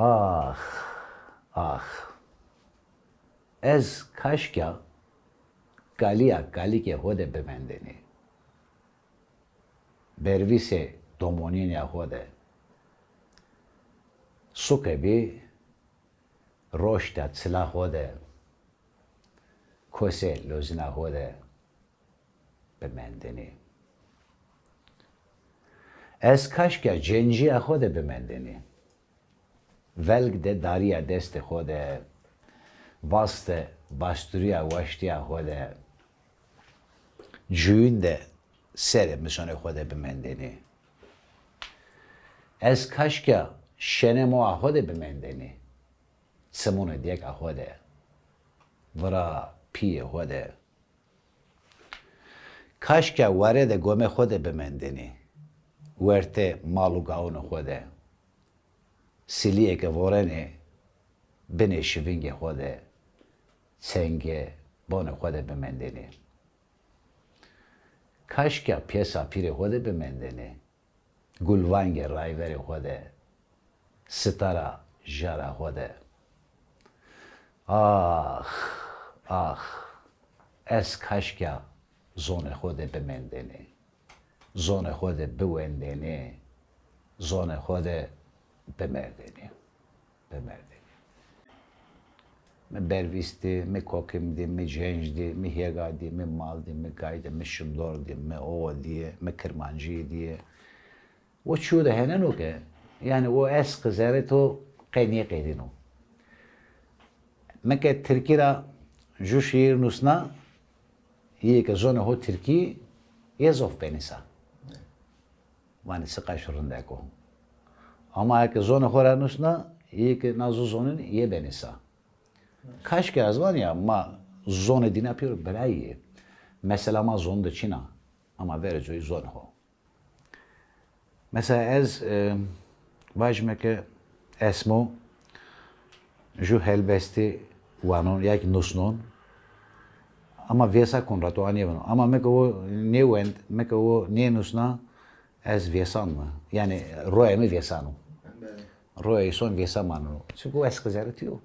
Ah, ah. Ez kaşka galike hode bemendeni. Bervise domoninja hode. Sukebi roşta tsila hode. Kose lozina hode bemendeni. Ez kaşka cenciya hode bemendeni. Velg de dariya deste hode. Vaste basturiya vaştiya hode. Cüğün de sere misone hode bemendeni. Ez kaşka şenemo ahode bemendeni. Semone diyek ahode. Vra piye hode. Kaşka vare de gome hode bemendeni. Verte malu gaunu hode. Siliye ke vorene bene şivinge hode. Senge bone hode bemendeni. Kaşka piyesa pire hode bemendeni. Gulvange rayveri hode. Sitara jara hode. Ah, ah. Ez kaşka zone hode bemendeni. Zone hode bewendeni. Zone hode bemerdeni. Bemerdeni. Me bervisti, me kokimdi, me cencdi, me hegadi, me maldi, me gaydi, me şımdordi, me oğdi, me kırmancı diye. O çuğu da henen o ki. Yani o es kızarı to kayniye kaydın o. Meke Türkiye'de şu şiir nusna iyi ki zone ho Türkiye yezof benisa. Vani sıkaşırında ko. Ama ki zone hora nusna iyi ki nazu zonin ye benisa. Kaç kez var ya ma zone din yapıyor belayı. Mesela ma zon da Çin'a ama vereceği zon ho. Mesela ez vajmeke esmo ju helbesti vanon yak nusnon ama vesa konrato anevano ama meke o nevend meke o ne nusna ez vesan mı yani roya mı vesanu roya son vesamanu çünkü es kızartıyor.